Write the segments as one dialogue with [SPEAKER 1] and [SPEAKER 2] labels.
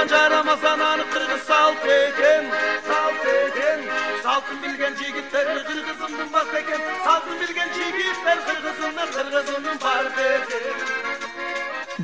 [SPEAKER 1] Jaramazan anı kırgız salt eken. Saltın bilgen jigitlerini kırgızımdın bak eken. Saltın bilgen jigitler kırgızımdın bar eken.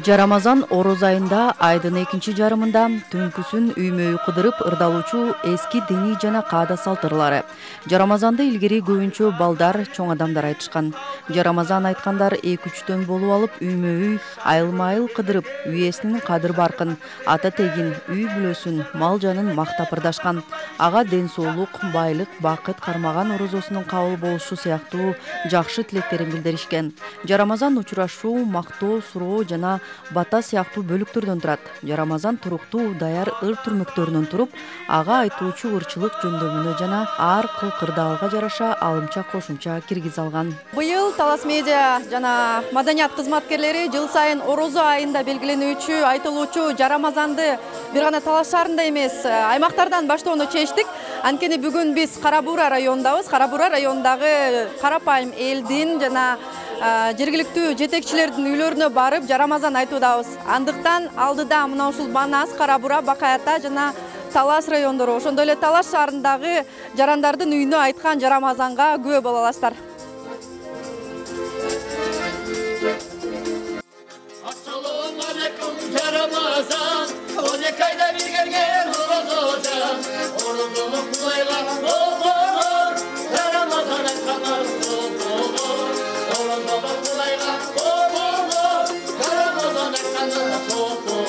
[SPEAKER 2] Жарамазан ороз айында айдын экинчи жарымында түнкүсүн үймөй кыдырып ырдалуучу эски диний жана каада салттарлары. Жарамазанды илгери көбүнчө балдар, чоң адамдар айтышкан. Жарамазан айткандар 2-3төн болуп алып үймөй айылма-айыл кыдырып, үйесинин кадыр баркын, ата тегин, үй бүлөсүн, мал жанын мактап ырдашкан. Ага ден соолук, байлык, бакыт кармаган орозосунун кабыл болушу сыяктуу жакшы тилектерин билдиришкен. Жарамазан учурашуу, мактоо, суроо жана бата сыяктуу бөлүктөрдөн турат. Жарамазан туруктуу даяр ыр түрмөктөрүнөн туруп, ага айтуучу ырчылык жөндөмүнө жана ар кыл кырдаалга жараша алымча кошумча киргизе алган.
[SPEAKER 3] Быйыл Талас медиа жана маданият кызматкерлери жыл сайын орозо айында белгиленүүчү айтылуучу Жарамазанды бир гана Талас шаарында эмес, аймактардан баштоону чечтик. Анткени бүгүн биз Кара Буура районундабыз. Кара Буура районундагы карапайым элдин жана жергиликтүү жетекчилердин үйлөрүнө барып Жарамазан айтуудабыз. Андыктан алдыда мына ушул Банас, Кара Буура, Бакаята жана Талас райондору, ошондой эле Талас шаарындагы жарандардын үйүнө айткан Жарамазанга күбө боло аласыздар.
[SPEAKER 4] Assalamu alaikum Caramazan, o ne kayda bir gergen orozocam, orozolu kulaylar olur, Caramazan etkanar olur, orozolu kulaylar olur, Caramazan etkanar olur.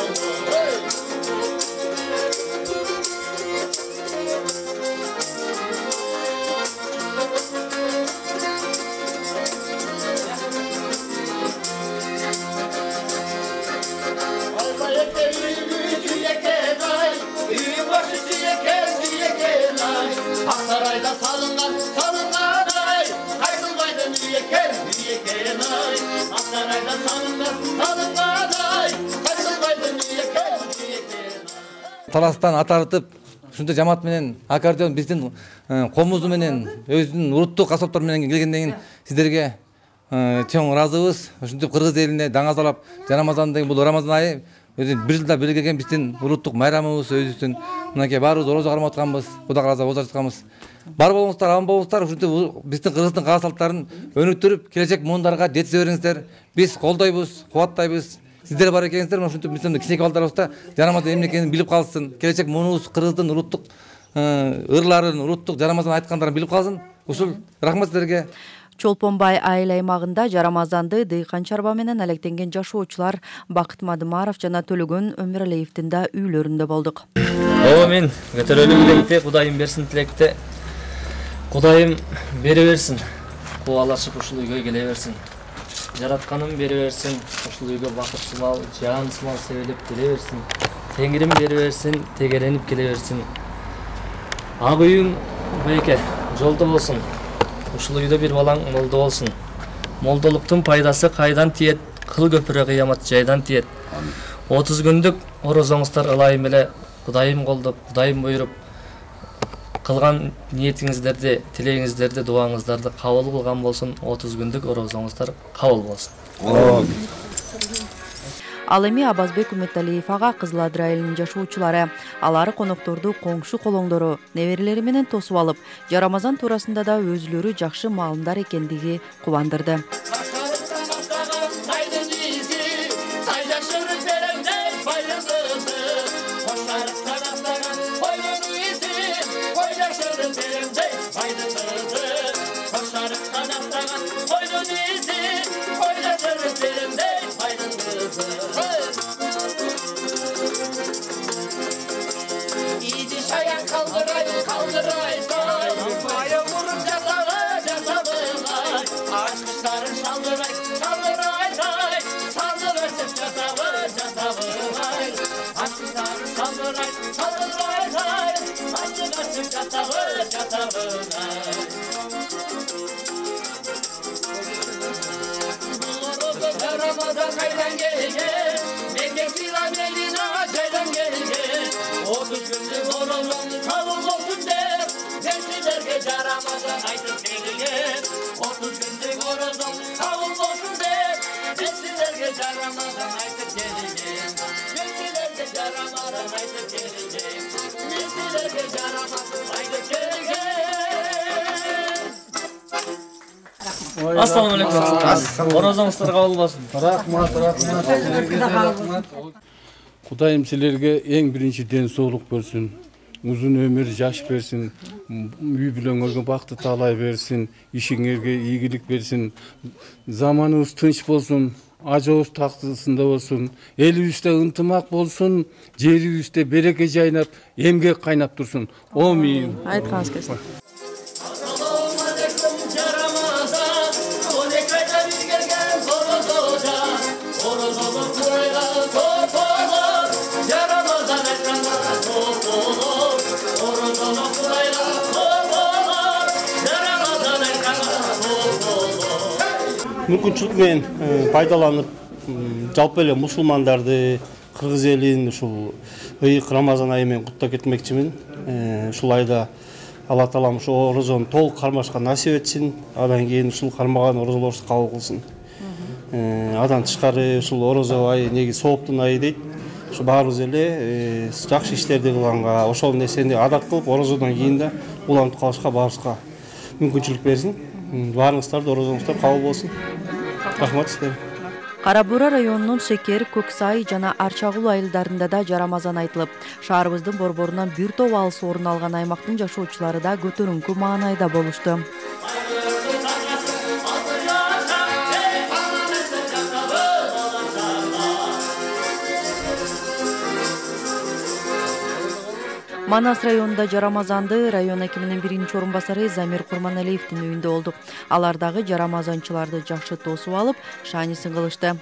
[SPEAKER 4] Aksaray'da salıngan ay, kaydılmaydın üyeken ay. Aksaray'da salıngan ay, kaydılmaydın üyeken ay.
[SPEAKER 5] Таластан атартып, ушундай жамаат менен аккордеон биздин комузу менен өзүнүн уруттук касаптар менен келгенден кийин сиздерге чоң ыраазыбыз. Ушинтип кыргыз элине даңазалап, Жарамазан деген бул Рамазан айы бир жылда белгиленген биздин уруттук майрамыбыз, өзүбүздүн мынакей баарыбыз орозо кармап атканбыз, Кудайга ыраазы болуп атканбыз. Бар болуңуздар, аман болуңуздар. Ушинтип биздин кыргыздын каада салттарын өнүктүрүп, келечек муундарга жеткизе бериңиздер. Биз колдойбуз, кубаттайбыз. Сиздер бар экенсиздер, ушинтип биздин кичинекей балдарыбыз да Жарамазан эмне экенин билип калсын. Келечек муунубуз кыргыздын уруттук ырларын, уруттук Жарамазан айткандарын билип калсын. Ушул рахмат сиздерге.
[SPEAKER 2] Чолпонбай айыл аймагында Жарамазанды дыйкан чарба менен алектенген жашоочулар Бакыт Мадымаров жана Төлөгөн Өмүралиевдин да үйлөрүндө болдук.
[SPEAKER 6] Мен көтөрөлүү тилекте, Кудайым берсин тилекте. Кудайым бере берсин. Кубалашып ушул үйгө келе берсин. Жаратканым бере берсин. Ушул үйгө бакыт сымал, жан сымал себелеп келе берсин. Теңирим бере берсин, тегеренип келе берсин. Ак үйүң байке жолдо болсун. Ушул үйдө бир балаң молдо болсун. Молдолуктун пайдасы кайдан тиет, кыл көпүрө кыямат жайдан тиет. 30 күндүк орозоңуздар ылайым эле Кудайым колдоп, Кудайым буйруп кылган ниетиңиздерди, тилегиңиздерди, дуаңыздарды кабыл кылган болсун. 30 күндүк орозоңуздар кабыл болсун.
[SPEAKER 2] Ал эми Абазбек Үмөталиев ага Кызыл Адыр айылынын жашоочулары, алары конокторду коңшу колоңдору, неберелери менен тосуп алып, Жарамазан туурасында да өзүлөрү жакшы маалымдар экендиги кубандырды.
[SPEAKER 4] Ramazan kaydan gelge, mekesiyle melina çaydan gelge. 30 gündür horozun kavul olsun der, neslilerge Ramazan aytıp gelge. 30 gündür horozun kavul olsun der, neslilerge Ramazan aytıp gelge. Neslilerge жарамарын айтып келген мен силерге жарамасын айтып келген
[SPEAKER 6] Assalomu alaykum. Orozаңыздар кабыл болсун.
[SPEAKER 7] Kudayım silerge en birinci den soğuk versin. Uzun ömür yaş versin. Üy bilen baktı talay versin. İşinlerge iyilik versin. Zamanınız tınç bolsun. Acağız tahtısında olsun. Eli üstte ıntımak bolsun. Jeri üstte bereke jaynap, emgek kaynap dursun. Amin.
[SPEAKER 3] Айтқаныңыз келсін.
[SPEAKER 8] Мүмкіншілікмен пайдаланып, жалпы эле мусулмандарды, кыргыз элин ушул ыйык Рамазан айымен куттап кетмекчимин. Ушул айда Алла Таалам ушу орозону толук кармашка насип этсин, андан кийин ушул кармаган орозолорубузду кабыл кылсын. Адан тышкары ушул орозо ай неги сооптун айы дейт. Ушу баарыбыз эле жакшы иштерди кылганга, ошол нерсени адат кылып, орозодон кийин да улантып калышка баарыбызга мүмкүнчүлүк берсин. Баарыңыздар орозоңуздар кабыл болсун. Рахмат сиздерге.
[SPEAKER 2] Кара Буура районунун Шекер, Көксай жана Арчагул айылдарында да жарамазан айтылып, шаарыбыздын борборунан бир топ алыс орун алган аймактын жашоочулары да көтөрүңкү маанайда болушту. Манас районунда жарамазанды район акиминин биринчи орун басары Замир Курманалиевдин үйүндө болдук. Алар дагы жарамазанчыларды жакшы тосуп алып, шаанисын кылышты.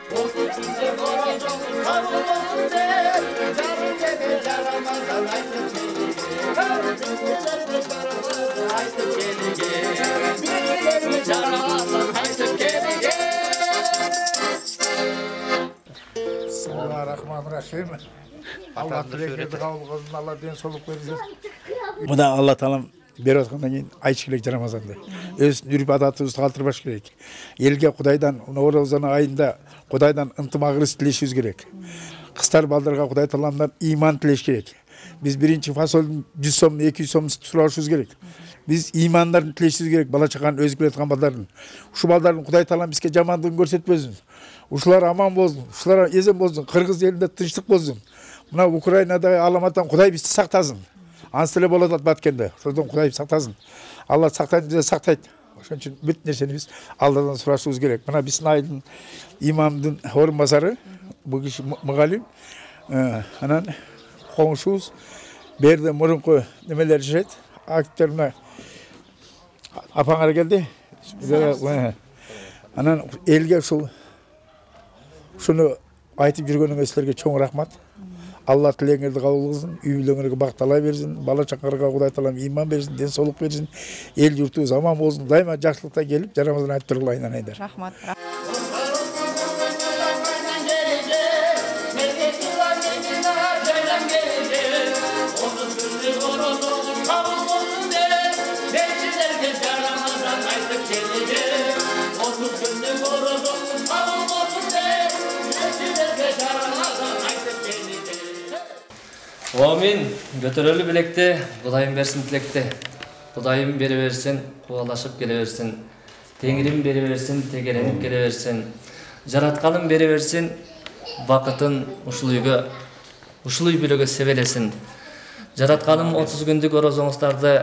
[SPEAKER 9] Bismillahirrahmanirrahim. Allah tileklerdi kabul kılsın, Allah den soluk versin.
[SPEAKER 10] Mına Allah Taalам беріп жатқаннан кейін айтыш керек жарамазанды. Өз үріп адатыбызды калтырбаш керек. Елге Құдайдан Оразаның айында Құдайдан ынтымағымызды тілешіміз керек. Қыстар балдарға Құдай Тааламдан иман тілеш керек. Біз бірінші фасолдың 100 сом, 200 сом сұрашымыз керек. Biz imanlarını тілешіміз керек, бала чағаны өзі келеткен балдардың. Ушу балдардың Құдай Таалам бізге жамандығын көрсетпесін. Ушулар аман болсын, ушулар езен болсын, Кыргыз елінде тынчтык болсын. Мына Украинада аламаттан Құдай бізді сақтасын. Анстеле болады баткенде. Содан Құдай сақтасын. Алла сақтайды, бізді сақтайды. Ошон үчүн бүт нерсени биз Алладан сурашыбыз керек. Мына биздин айдын имамдын орун басары, бул киши мугалим, анан коңшубуз берде мурунку немелер жашайт. Актörüne apağına geldi. Anan elge şunu aytıp жүргөнүңөр силерге чоң рахмат. Алла тилегиңерди кабыл кылсын, үй бүлөңөргө бактала берсин, бала чакарга Кудай Таалам иман берсин, ден соолук берсин, эл журтубуз аман болсун, дайыма жакшылыкта келип, жарамазан айтып тургула айнанайдар.
[SPEAKER 3] Рахмат.
[SPEAKER 6] Амин. Көтөрөлү билекте, Кудайым берсин тилекте. Кудайым бере берсин, кубалашып келе берсин. Теңирим бере берсин, тегеренип келе берсин. Жаратканым бере берсин, бакытын ушул үйгө, ушул үй бүлөгө себелесин. Жаратканым 30 күндүк орозоңуздарды,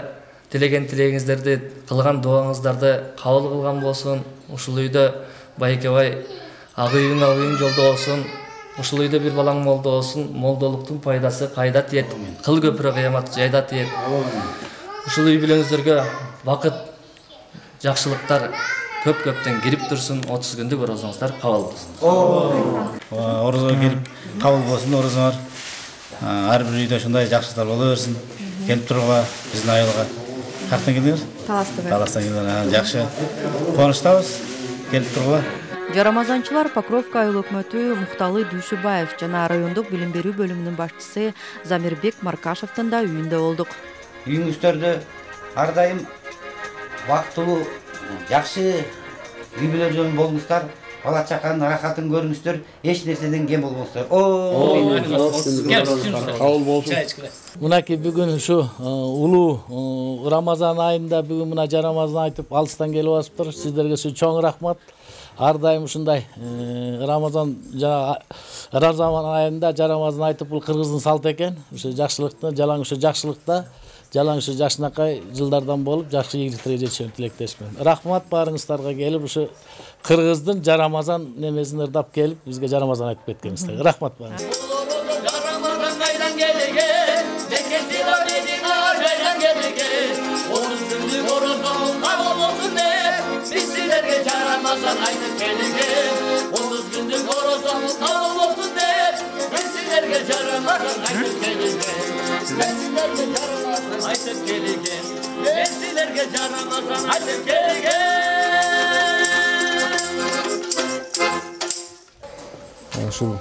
[SPEAKER 6] тилеген тилегиңиздерди, кылган дуаңыздарды кабыл кылган болсун. Ушул үйдө байкебай агыйың жолдо болсун. Ушул үйдө бир балаң молдо болсун, молдолуктун пайдасы кайда тиет, кыл көпүрө кыямат жайда тиет. Ушул үй бүлөңүздөргө бакыт, жакшылыктар көп-көптөн кирип турсун, 30 күндүк орозоңуздар кабыл болсун.
[SPEAKER 11] Орозо келип кабыл болсун, орозоңор. Ар бир үйдө ушундай жакшылыктар боло берсин. Келип тургула биздин айылга. Каяктан келдиңер? Таластан келдиңер. Жакшы. Кубанычтабыз. Келип тургула.
[SPEAKER 2] Жарамазанчылар Покровка айыл өкмөтү Мукталы Дүйшүбаев жана райондук билим берүү бөлүмүнүн башчысы Замирбек Маркашевдин да үйүндө болдук.
[SPEAKER 12] Үйүңүздөрдө ар дайым бактылуу, жакшы үй бүлө болуңуздар. бала чаканын рахатын көрүңүздөр, эч нерседен кем болбосуңдар.
[SPEAKER 7] Кабыл болсун.
[SPEAKER 13] Мынакей бүгүн ушу улуу Рамазан айында бүгүн мына жарамазан айтып алыстан келип атыптыр. Сиздерге чоң рахмат. Ар дайым ушундай Рамазан айында жарамазан айтып бул кыргыздын салты экен. Ушу жакшылыкты, жалаң ушу жакшылыкта, жалаң ушу жашынакай жылдардан болуп, жакшы ийгиликтерге жетишүүнү тилектешмин. Рахмат баарыңыздарга келип ушу кыргыздын жарамазан немесин ырдап келип, бизге жарамазан айтып кеткениңизге. Рахмат баарыңыздарга.
[SPEAKER 4] Ramazan aytıp gelirken 30 gündür horozum kavul olsun der. Mesilerge Ramazan aytıp gelirken Mesilerge Ramazan aytıp gelirken Mesilerge Ramazan aytıp gelirken
[SPEAKER 14] Ушул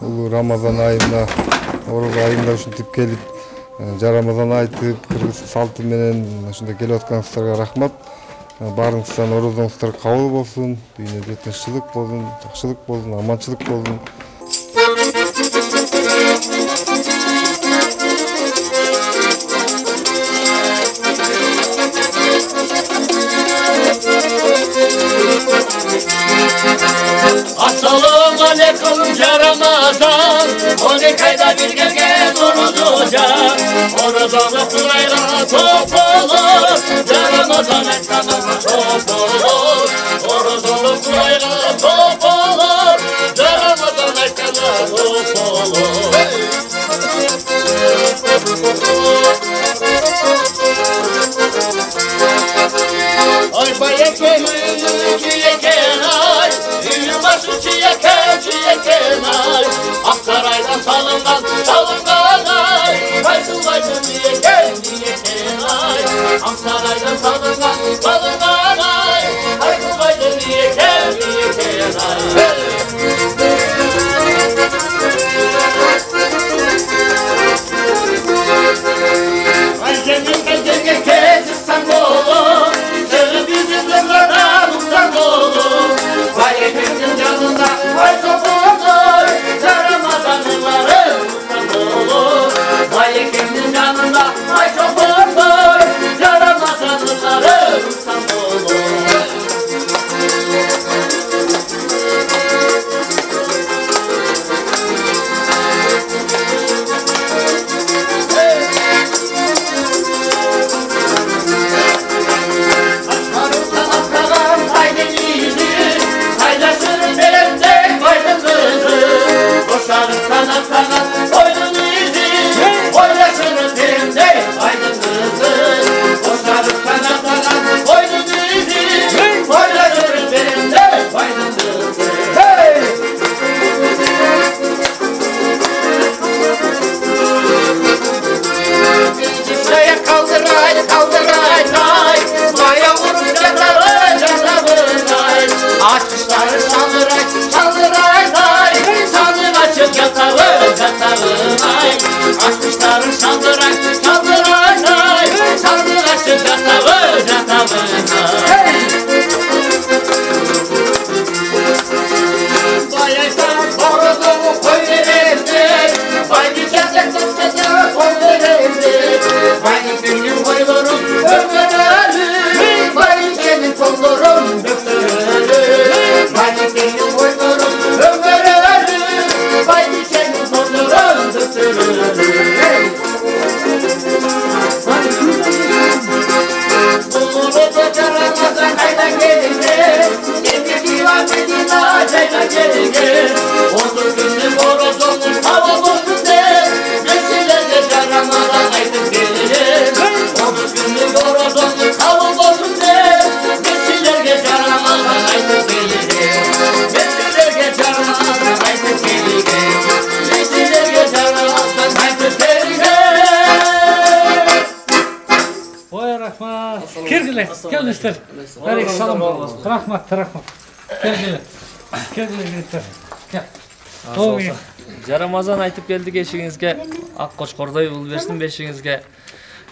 [SPEAKER 14] улуу Рамазан айында, Ороз айында ушинтип келип, жарамазан айтып, кыргыз салты менен ушундай келип атканыңыздарга рахмат. Баарыңыздан орозоңуздар кабыл болсун, дүйнөдө тынччылык болсун, жакшылык болсун, аманчылык болсун.
[SPEAKER 4] Assalamu alaikum Ramazan, 12 ayda bir gelgen orucuca, orozunu kılayla top olur, Ramazan etkanına top olur, orozunu kılayla top olur, Ramazan etkanına top olur. Ay bayeken, çiyeken ay, başı çiyeken ay, Aksaray'dan salıngan ay, baysın çiyeken ay, Aksaray'dan salıngan ay, baysın çiyeken ay. Ay cennet kezir sangolu, sözü bizim zırlardan sangolu. Vay efendim canında, vay topuğundur, Ramazanlıları sangolu. Vay efendim canında, vay topuğundur, Ramazanlıları sangolu. Açmışların çaldıray, çaldıray, çaldır açık yatağı, yatağına. Bayaysan horozumu koy verildi, bay dikecek tutacak koy verildi. Bay dikinin koyların ömürleri, bay dikinin kolların döktürleri. Bay dikinin koyların ömürleri, bay dikinin kolların döktürleri.
[SPEAKER 15] Келдилер, келдиңиздер. Алейкум салам. Рахмат. Келдилер. Кел.
[SPEAKER 6] Жарамазан айтып келдик эшигиңизге. Ак кочкордой ул берсин бешиңизге.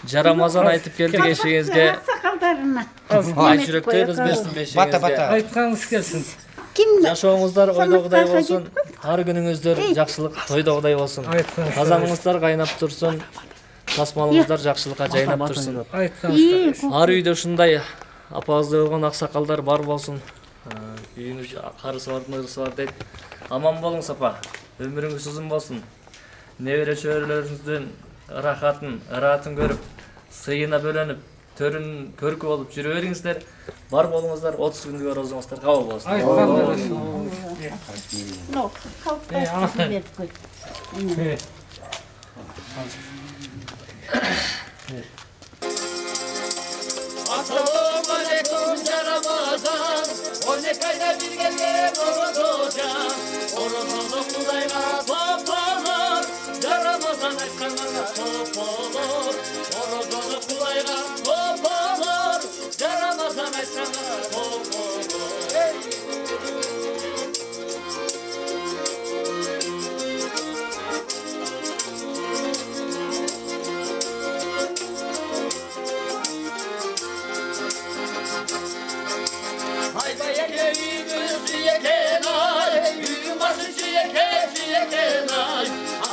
[SPEAKER 6] Жарамазан айтып келдик эшигиңизге.
[SPEAKER 16] Сакалдарына.
[SPEAKER 6] Ай жүрөктөй кыз берсин бешиңизге.
[SPEAKER 15] Айтканыңыз келсин.
[SPEAKER 16] Ким
[SPEAKER 6] Жашооңуздар ойдогудай болсун. Ар күнүңүздөр жакшылык тойдогудай болсун. Казаныңыздар кайнап турсун. Тасмалыңыздар жакшылыкка жайнап турсун. Ар үйдө ушундай апабыздай болгон аксакалдар бар болсун. Үйүңүз карысы бар, нырысы бар дейт. Аман болуңуз апа. Өмүрүңүз узун болсун. Небере чөбөрөлөрүңүздүн ыраатын көрүп, сыйына бөлөнүп, төрүн көркү болуп жүрө бериңиздер. Бар болуңуздар, 30 күндүк орозуңуздар кабыл болсун.
[SPEAKER 4] Assalamu alaikum Ramazan. Onu kayda bir gelgen Orozca. Orozunu Kudayga top olur. Ramazan aytkanlarga top olur. Orozunu Kudayga top olur. Ramazan aytkanlarga top olur.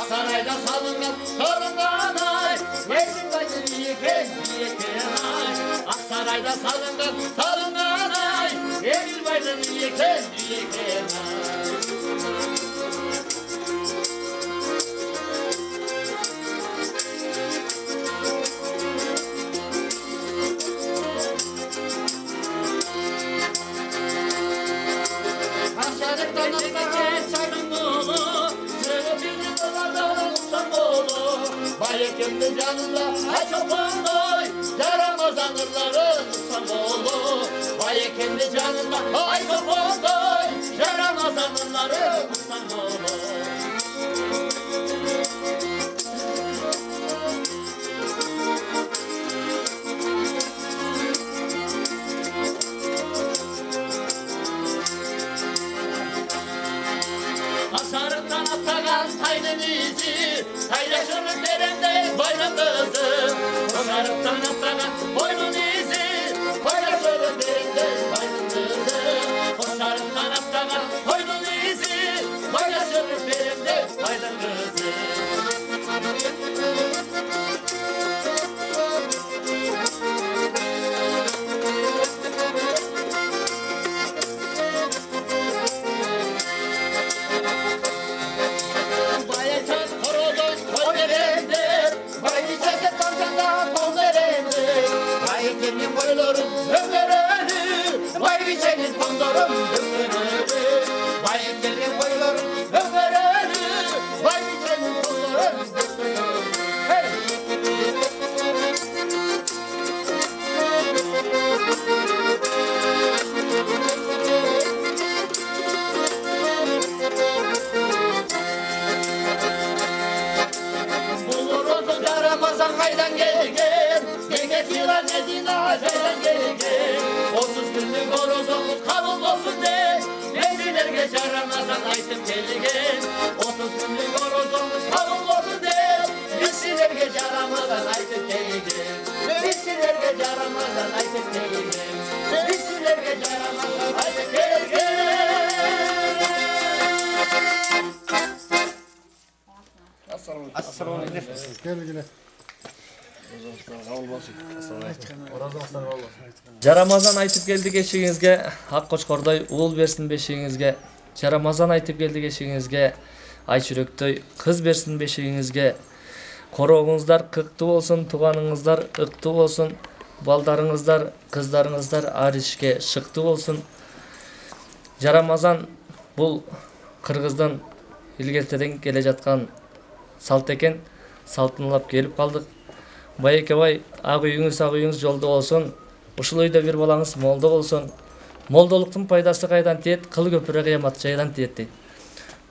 [SPEAKER 4] Sarayda salıngan torundan ay, yeşil bayır yiyeken ay. Sarayda salıngan torundan ay, yeşil bayır yiyeken ay. Aşağıdan atlayan çayın dolu, sığıp Bayekimli canında ay çobandoy, Ramazanlıların İstanbul'u. Bayekimli canında ay çobandoy, Ramazanlıların İstanbul'u. Asarıktan atlagan taydın izi, Taylaşırın derinde bayramımızı. Asarıktan atlagan boynun izi, Paylaşırın derinde bayramımızı. Asarıktan atlagan boynun izi, Paylaşırın derinde bayramımızı. Baykenin boylarım ömrünü, Baykenin kondorum ömrünü. Baykenin boylarım ömrünü, Baykenin kondorum ömrünü. Hey! Buluruz Ramazan kaydan gelgen, Geçiler Medina kaydan gelgen. 30 günlük orozumuz kabul olsun de, Neziler geçer Ramazan aytıp gelgen. 30 günlük orozumuz kabul olsun de, Neziler geçer Ramazan aytıp gelgen. Neziler geçer Ramazan aytıp gelgen. Neziler geçer Ramazan aytıp gelgen. Assalamu alaikum.
[SPEAKER 9] Gel gel.
[SPEAKER 6] Жарамазан айтып келди кешигиңизге, ак кочкордой уул берсин бешигиңизге. Жарамазан айтып келди кешигиңизге, ай чүрөктөй кыз берсин бешигиңизге. Корооңуздар кыктуу болсун, туганыңыздар ыктуу болсун, балдарыңыздар, кыздарыңыздар ар ишке шыктуу болсун. Жарамазан бул Кыргыздын илгертеден келе жаткан салт экен. Салтынлап келип калдык. Байекебай, ак үйүңүз жолдо болсун. Ушул үйдө бир балаңыз молдо болсун. Молдолуктун пайдасы кайдан тиет, кыл көпүрө кыямат жайдан тиет дейт.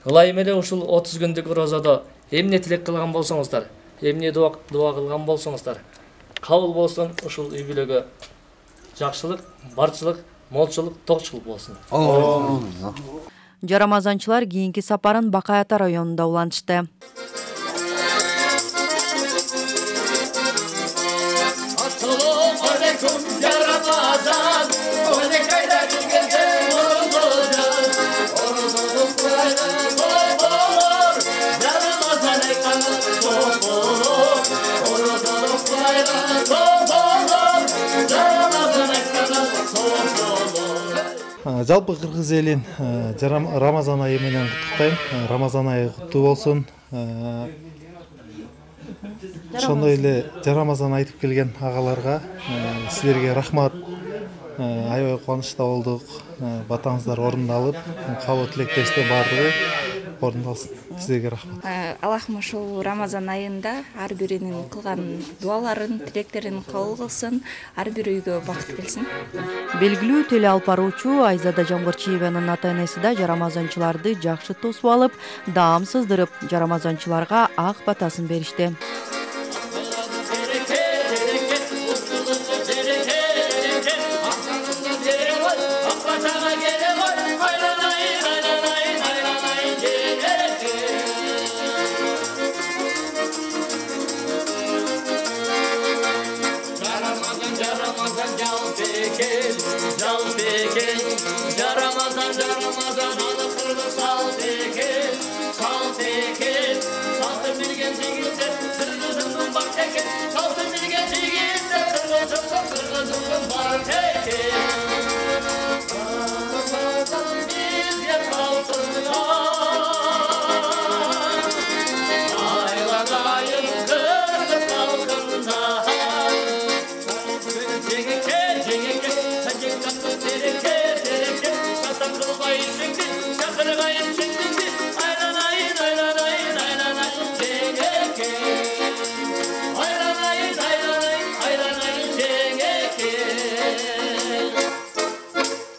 [SPEAKER 6] Ылайым эле ушул 30 күндүк розодо эмне тилек кылган болсоңуздар, эмне дуа кылган болсоңуздар, кабыл болсун. Ушул үй бүлөгө жакшылык, барчылык, молчулук, токчулук болсун.
[SPEAKER 2] Жарамазанчылар кийинки сапарын Бакай Ата районунда улантышты.
[SPEAKER 4] Assalamu alaikum ya Ramazan. Onu kayda bir gelgen Orozca.
[SPEAKER 16] Жалпы кыргыз элин Рамазан айы менен куттуктайм. Рамазан айы куттуу болсун. Ошондой эле Рамазан айтып келген агаларга силерге рахмат. Аябай кубанычта болдук. Батаңыздар орундалып, кабыл тилектештер баардыгы орундалсын. Силерге рахмат.
[SPEAKER 17] Аллахым ушул Рамазан айында ар биринин кылган дуаларын, тилектерин кабыл кылсын, ар бир үйгө бакыт келсин.
[SPEAKER 2] Белгилүү теле алып баруучу Айзада Жамгырчиеванын ата-энеси да жарамазанчыларды жакшы тосуп алып, даам сыздырып, жарамазанчыларга ак батасын беришти.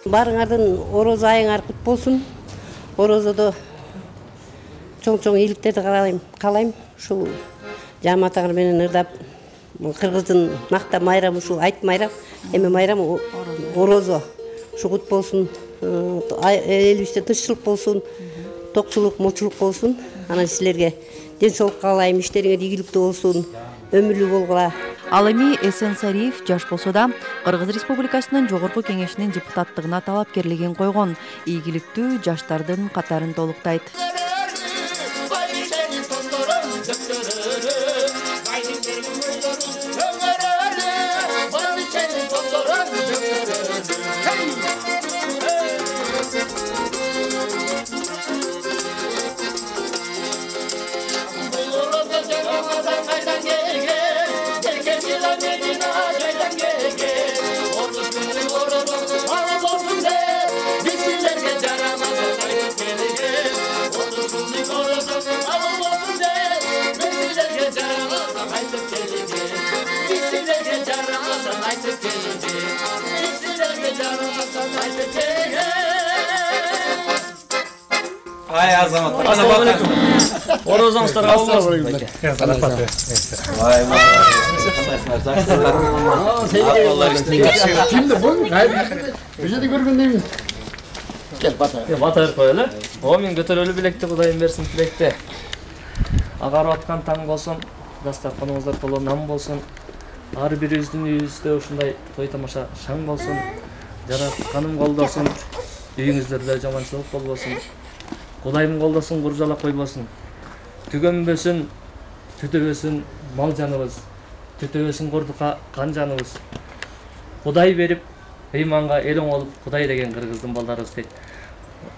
[SPEAKER 18] Барыңардын орозо айыңар кут болсун. Орозодо чоң ийгиликтерди каалайм. Ушул жамаатыңар менен ырдап, кыргыздын мактап майрамы ушул айт майрам, эми майрам орозо. Ушу кут болсун. Элибизде тынччылык болсун, токчулук, молчулук болсун. Анан силерге ден соолук каалайм, иштериңер ийгиликтүү болсун, өмүрлүү болгула.
[SPEAKER 2] Ал эми Эсен Сариев жаш болсо да Кыргыз Республикасынын Жогорку Кеңешинин депутаттыгына талапкерлигин койгон, ийгиликтүү жаштардын катарын толуктайт.
[SPEAKER 6] Ай азамат. Ассаламу алейкум. Орозоңуздар кабыл болсун.
[SPEAKER 19] Kimdi bu? Bu жерде көргөндөймүн. Кел бата.
[SPEAKER 6] Бата коелу. О мен көтөрөлүү билекти Кудайым берсин тилекте. Агарып аткан таң болсун, дастарканыңыздар толо нам болсун. Ар бирибиздин үйүбүздө ушундай той тамаша шаң болсун. Жаратканым колдосун. Үйүңүздөрдө жаманчылык болбосун. Кудайым колдосун, куржала койбосун. Түгөнбөсүн, түтөбөсүн мал жаныбыз. Түтөбөсүн курдукка кан жаныбыз. Кудай берип, ыйманга эл оңолуп, Кудай деген кыргыздын балдарыбыз дейт.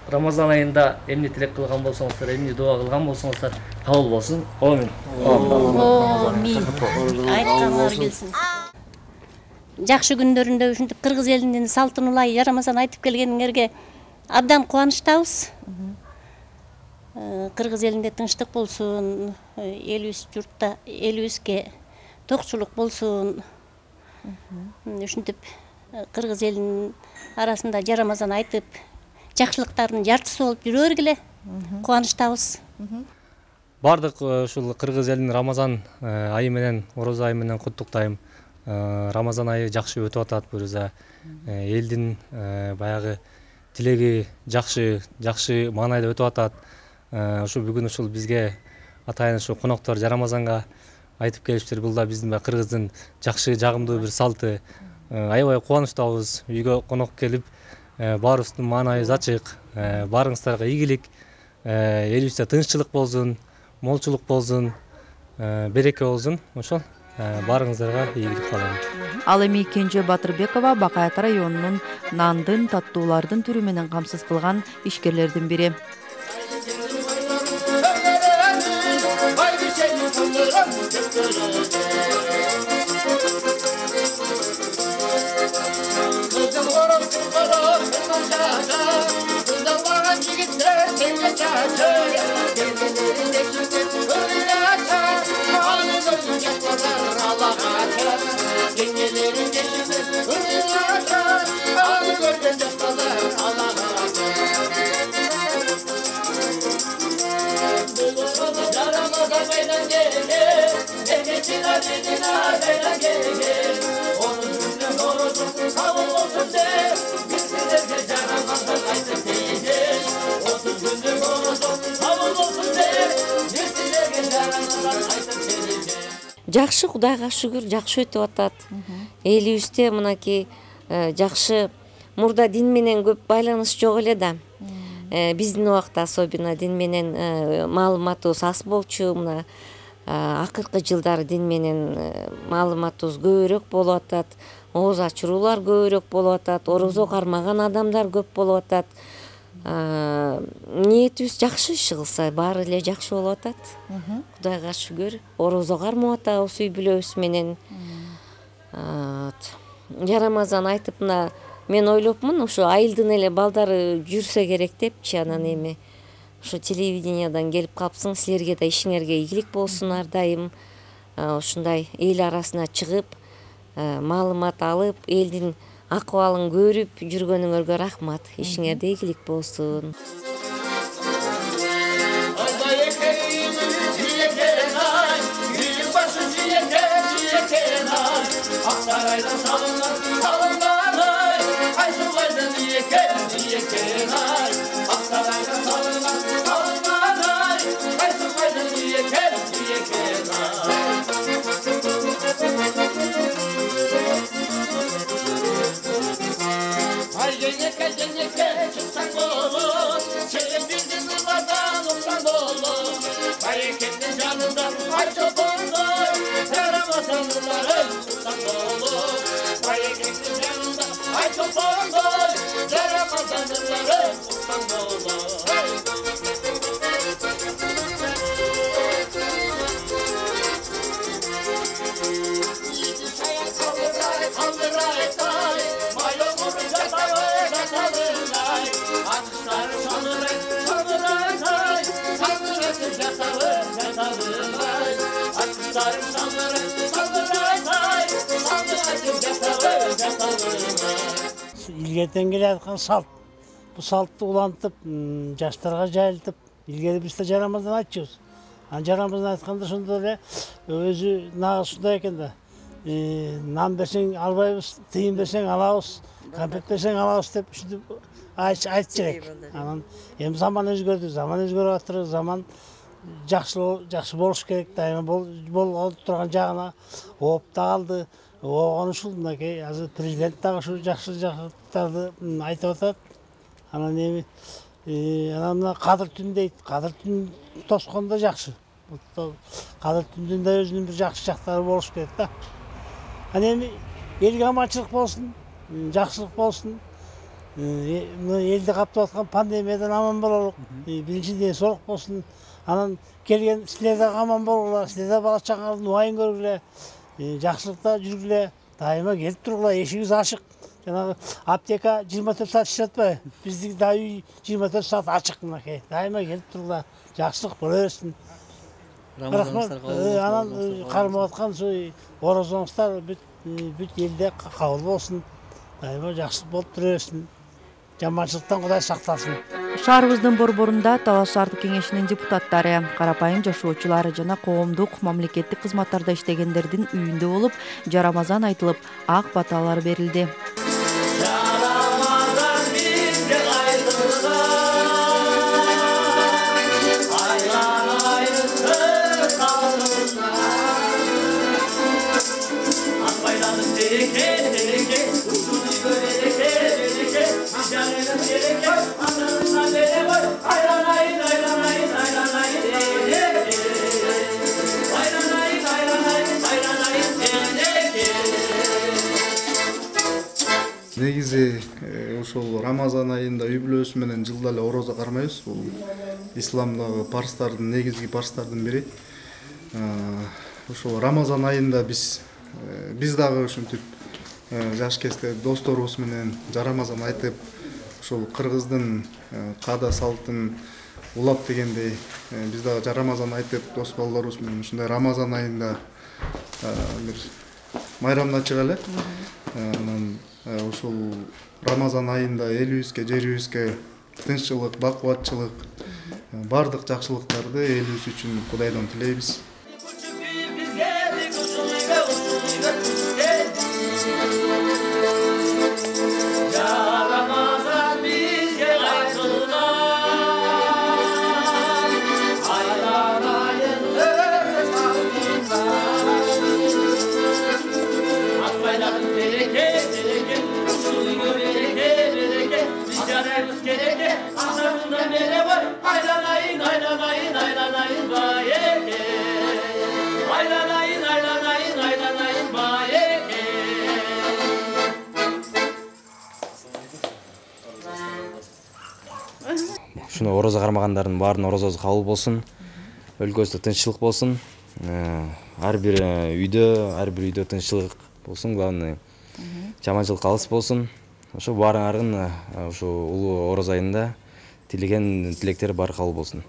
[SPEAKER 6] Рамазан айында эмне тилек кылган болсоңуздар, эмне дуа кылган болсоңуздар кабыл болсун. Амин.
[SPEAKER 18] Айтканыңар келсин. Жакшы күндөрүндө ушинтип кыргыз элинин салтын улай Рамазан айтып келгениңерге абдан кубанычтабыз. Кыргыз элинде тынчтык болсун, элибиз журтта элибизге токчулук болсун. Ушинтип кыргыз элинин арасында Рамазан айтып, жакшылыктардын жартысы болуп жүрө бергиле. Кубанычтабыз.
[SPEAKER 6] Бардык ушул кыргыз элинин Рамазан айы менен, орозо айы менен куттуктайм. Рамазан айы жакшы өтүп атат буруза. Элдин баягы тилеги жакшы маанайда өтүп атат. Ушу бүгүн ушул бизге атайын ушу коноктор Рамазанга айтып келиптир. Бул да биздин кыргыздын жакшы жагымдуу бир салты. Аябай кубанычтабыз. Үйгө конок келип, баарыбыздын маанайыбыз ачык. Баарыңыздарга ийгилик, элибизде тынччылык болсун, молчулук болсун, береке болсун. Ошол.
[SPEAKER 20] Баарыңыздарга ийгилик каалайм.
[SPEAKER 2] Ал эми Кенже Батырбекова Бакайат районунун нандын, таттуулардын түрү менен камсыз кылган ишкерлердин бири.
[SPEAKER 21] Жакшы, Кудайга шүгүр, жакшы өтүп атат. Элибизде мынакей жакшы, мурда дин менен көп байланыш жок эле да. Биздин убакта особенно дин менен маалыматыбыз аз болчу. Мына акыркы жылдары дин менен маалыматыбыз көбүрөөк болуп атат. Ооз ачыруулар көбүрөөк болуп атат. Орозо кармаган адамдар көп болуп атат. Ниетибиз жакшы иш кылса, баары эле жакшы болуп атат. Кудайга шүгүр. Орозо кармап атабыз үй бүлөбүз менен. Жарамазан айтып, мына мен ойлопмун, ушу айылдын эле балдары жүрсө керек депчи, анан эми ушу телевидениядан келип калыпсың, силерге да ишиңерге ийгилик болсун ар дайым. Ушундай эл арасына чыгып, маалымат алып, элдин акыбалын көрүп жүргөнүңөргө рахмат. Ишиңерде игилик болсун.
[SPEAKER 22] Илгертен келе аткан салт. Бу салтты улантып, жаштарга жайылтып, илгери биз да жарамазан айтчубуз. Жарамазан айтканда ошондо эле өзү нагыз ушундай экен да. Нан берсең албайбыз, тыйын берсең алабыз, конфет берсең алабыз деп ушинтип айтып жүрөк. Анан эми заман өзгөрдү, заман өзгөрүп атыр, заман жакшы болуш керек, дайыма болуп турган жагына ооп да калды. Оған ушул мынакей азыр президент дагы ушу жакшы жактарды айтып атат. Анан эми анан мына кадыр түн дейт. Кадыр түн тоскондо жакшы. Кадыр түндүн да өзүнүн бир жакшы жактары болуш керек да. Анан эми элге аманчылык болсун, жакшылык болсун. Элди каптап аткан пандемиядан аман бололук. Биринчи ден соолук болсун. Анан келген силер да аман болгула, силер да бала чаңардын убайын көргүлө. Жакшылыкта жүргүлө, дайыма келип тургула, эшигибиз ачык. Жанагы аптека 24 саат иштеп атпайбы? Биздики да үй 24 саат ачык мынакей. Дайыма келип тургула, жакшылык боло берсин. Рахмат. Анан кармап аткан ушу орозоңуздар бүт элде кабыл болсун. Дайыма жакшылык болуп тура берсин. Жаманчылыктан Кудай сактасын.
[SPEAKER 2] Шаарыбыздын борборунда Талаш шаардык кеңешинин депутаттары, карапайым жашоочулары жана коомдук мамлекеттик кызматтарда иштегендердин үйүндө болуп, жарамазан айтылып, ак баталар берилди.
[SPEAKER 16] ушул Рамазан айында үй бүлөбүз менен жылда эле орозо кармайбыз. Бул исламдагы парстардын, негизги парстардын бири. Ушул Рамазан айында биз дагы ушинтип жаш кезде досторубуз менен жарамазан айтып, ушул кыргыздын каада салтын улап дегендей биз дагы жарамазан айтып дос балдарыбыз менен ушундай Рамазан айында бир майрамдачык эле. Анан ушул Рамазан айында элибизге, жерибизге тынччылык, бакубатчылык, бардык жакшылыктарды элибиз үчүн Кудайдан тилейбиз.
[SPEAKER 20] Ушуну орозо кармагандардын баарынын орозосу кабыл болсун. Өлкөбүздө тынччылык болсун. Ар бир үйдө тынччылык болсун, главный. Жаманчылык алыс болсун. Ошо баарыңардын ушу улуу ороз айында тилеген тилектер баары кабыл болсун.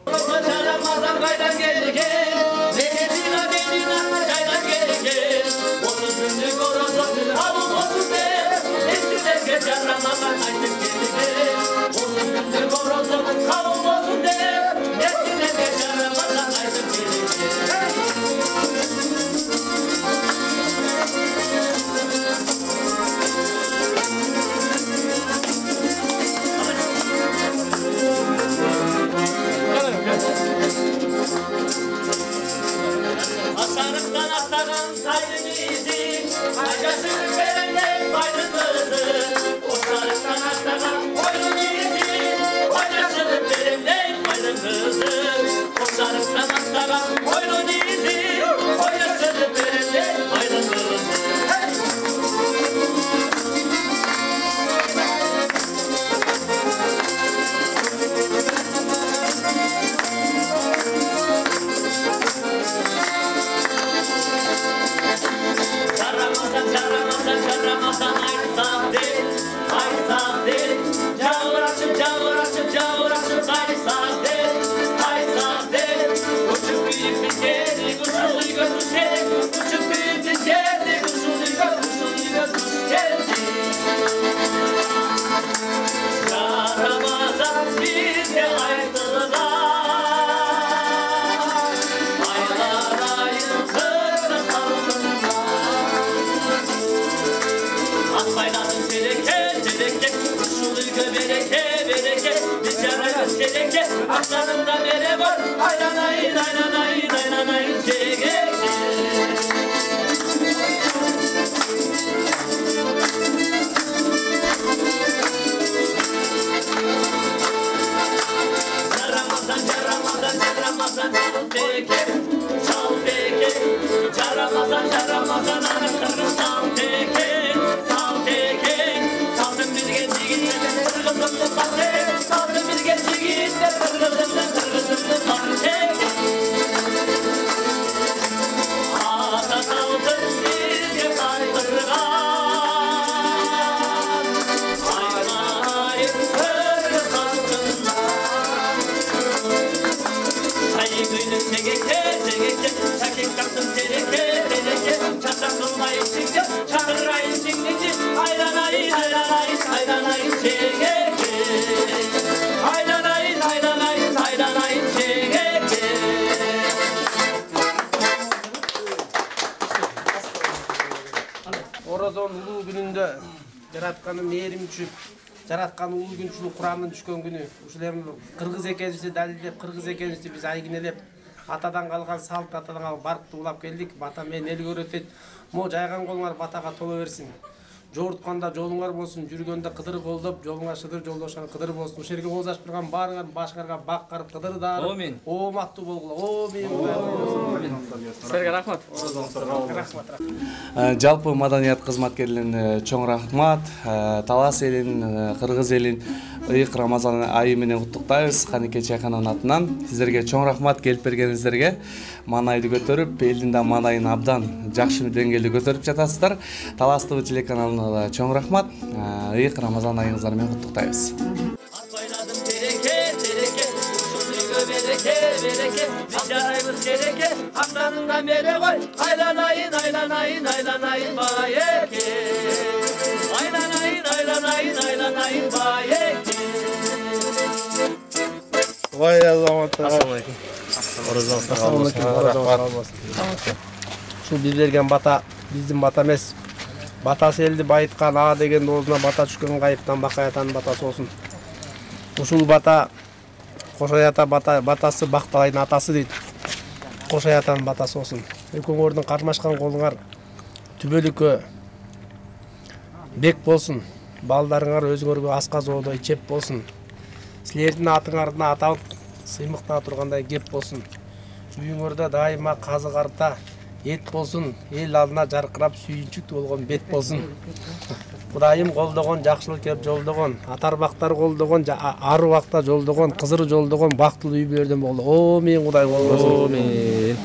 [SPEAKER 1] Orozon uluu gününde Жаратканын мээрим үчүн, жараткан улуу күнчүлүк Куранын түшкөн күнү. Ушулердин кыргыз экенибизди далилдеп, кыргыз экенибизди биз айгинелеп, атадан калган салт, атадан калган баркты улап келдик. Бата менен эл көрөтөт. Мо жайган колуңар батага толо берсин. жоортканда жолуңар болсун, жүргөндө кыдыр колдоп, жолуңар шыдыр, жолдошуңар кыдыр болсун. Ошол жерге ооз ачып турган баарыңар башкарга бак карып кыдырдар.
[SPEAKER 6] Амин.
[SPEAKER 1] Ооматтуу болгула. Амин.
[SPEAKER 6] Силерге рахмат.
[SPEAKER 5] Жалпы маданият кызматкерлерине чоң рахмат. Талас элин, кыргыз элин ыйык Рамазан айы менен куттуктайбыз. Канике чайкананын атынан сиздерге чоң рахмат келип бергениңиздерге. Манайды көтөрүп, элдин да манайын абдан жакшы деңгээлде көтөрүп жатасыздар. Талас ТV телеканалына да чоң рахмат. Ыйык Рамазан айыңыздар менен куттуктайбыз.
[SPEAKER 4] Hamdanından beri koy, aylanayın, aylanayın, aylanayın bayeke. Aylanayın, aylanayın, aylanayın bayeke.
[SPEAKER 1] Vay azamata.
[SPEAKER 6] Assalamu alaikum.
[SPEAKER 1] Şu biz bergen bata биздин бата эмес. Батасы элди байыткан а деген оозуна бата түшкөн кайыптан бакаятанын батасы болсун. Ушул бата Кошаята батасы Бакталайдын атасы дейт. Кошаятанын батасы болсун. Экөөңөрдүн кармашкан колуңар түбөлүккө бек болсун. Балдарыңар өзүңөргө аска жоодой чеп болсун. Силердин атыңардын аталып сыймыктана тургандай кеп болсун. Үйүңөрдө дайыма казы карта эт болсун, эл алдына жаркырап сүйүнчүктүү болгон бет болсун. Кудайым колдогон, жакшылык кеп жолдогон, атарбактар колдогон, ар убакта жолдогон, кызыр жолдогон бактылуу үй бүлөлөрдөн болду. Амин, Кудай болсун.
[SPEAKER 6] Амин.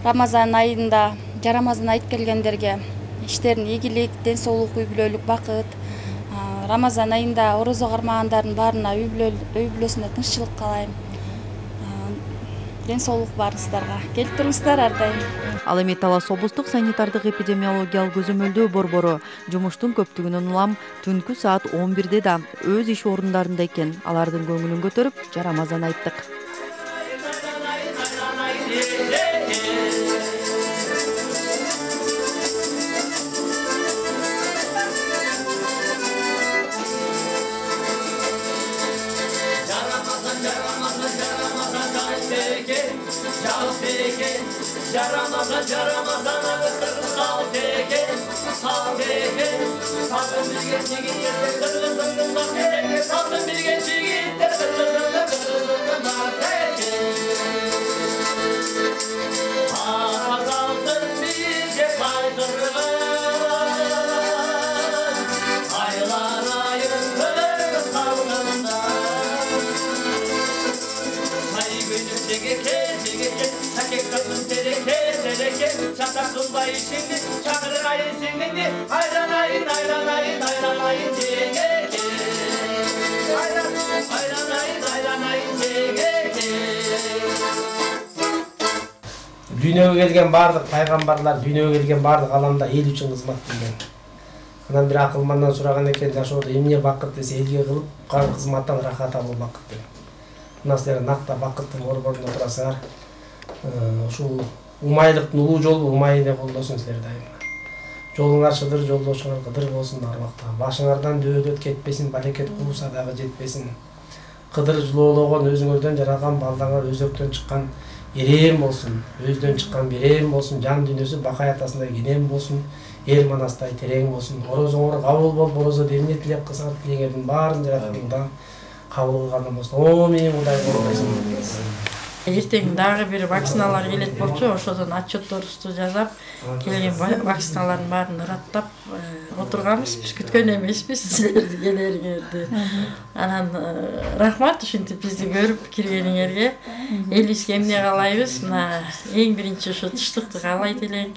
[SPEAKER 17] Рамазан айында жарамазан айт келгендерге иштерин ийгилик, ден соолук, үй бүлөлүк бакыт. Рамазан айында орозо кармагандардын баарына үй бүлөсүндө тынччылык каалайм. Ден соолук баарыңыздарга. Келип туруңуздар ар дайым.
[SPEAKER 2] Ал эми Талас облустук санитардык эпидемиологиялык көзөмөлдөө борбору жумуштун көптүгүнөн улам түнкү саат 11-де да өз иш орундарында экен. Алардын көңүлүн көтөрүп, жарамазан айттык.
[SPEAKER 4] Caramazan, caramazan, ağır sal teke, sal teke. Salın bir genç yiğitler, kırılsınlar teke. Salın bir genç yiğitler, kırılsınlar teke. Ağaz altın bize kaydırır. Aylar ayırır salgında. Ay gönül teke, Sakek kadın tereke, çatak kılbayı şimdi, çakırır ayın sinindi, ayranayın, ayranayın, ayranayın teke. Ayranayın, ayranayın teke.
[SPEAKER 1] Дүйнөгө келген бардык пайгамбарлар, дүйнөгө келген бардык аламда эл үчүн кызмат кылган. Анан бир акылмандан сураган экен, жашоодо эмне бакыт десе, элге кылып кылган кызматтан рахат алуу бакыт деп. Мына силер накта бакыттын борборунда турасыңар. Ушул умайлыктын улуу жолу умайыне колдосун силер дайыма. Жолуңар шыдыр, жолдошуңар кыдыр болсун ар убакта. Башыңардан дөөлөт кетпесин, барекет кууса дагы жетпесин. Кыдыр жылоологон өзүңөрдөн жаралган балдаңар өзөктөн чыккан эрем болсун, өздөн чыккан берем болсун, жан дүйнөсү бакай атасындай кенен болсун, эр манастай терең болсун. Орозоңор кабыл болуп, орозо эмне тилеп кылсаңар тилеңердин баарын жараткандан кабыл кылган болсун. Амин, Кудай болсун.
[SPEAKER 8] Эртең дагы бир вакциналар келет болчу, ошодон отчетторубузду жазап, келген вакциналардын баарын ыраттап отурганбыз. Биз күткөн эмеспиз силердин келериңерди. Анан рахмат ушинтип бизди көрүп киргениңерге. Элибизге эмне каалайбыз? Мына эң биринчи ушу тынчтыкты каалайт элек.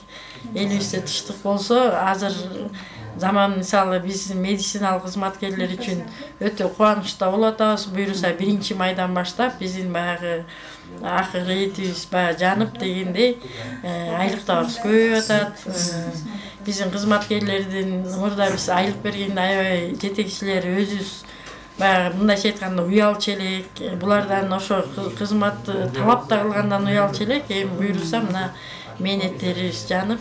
[SPEAKER 8] Элибизде тынчтык болсо, азыр заман мисалы биз медициналык кызматкерлер үчүн өтө кубанычта болуп атабыз. Буюрса 1 майдан баштап биздин баягы акыры этибиз баягы жанып дегендей айлыктарыбыз көбөйүп атат. Биздин кызматкерлердин мурда биз айлык бергенде аябай жетекчилер өзүбүз баягы мындайча айтканда уялчу элек. Булардан ошо кызматты талап да кылгандан уялчу элек. Эми буйрулса мына мээнеттерибиз жанып,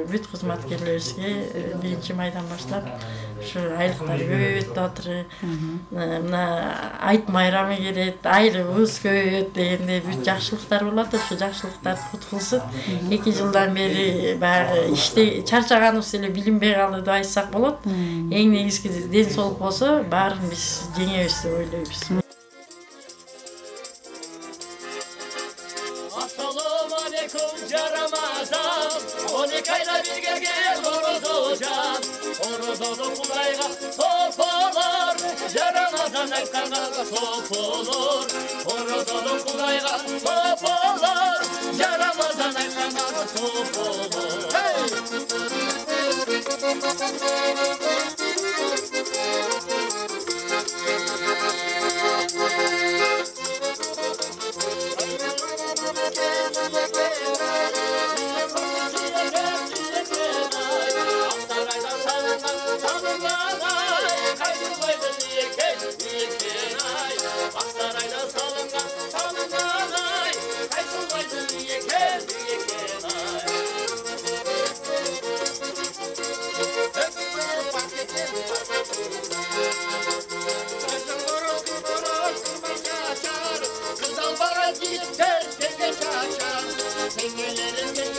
[SPEAKER 8] бүт кызматкерлерибизге 1-майдан баштап ушу айлыктар көбөйөт деп атыр. Мына айт майрамы келет, айлыгыбыз көбөйөт дегендей бүт жакшылыктар болот. Ушу жакшылыктар кут кылсын. 2 жылдан бери баягы иште чарчаганыбыз эле билинбей калды деп айтсак болот. Эң негизги ден соолук болсо, баарын биз жеңебиз деп ойлойбуз.
[SPEAKER 4] Assalamu alaikum Ramazan, 12 ayda bir gel horoz olacak. Horoz olup Kudayga top olur, Ramazan aytkanga top olur. Horoz olup Kudayga top olur, Ramazan aytkanga top olur. Kızal bara git, tenge çaçar, tengelerin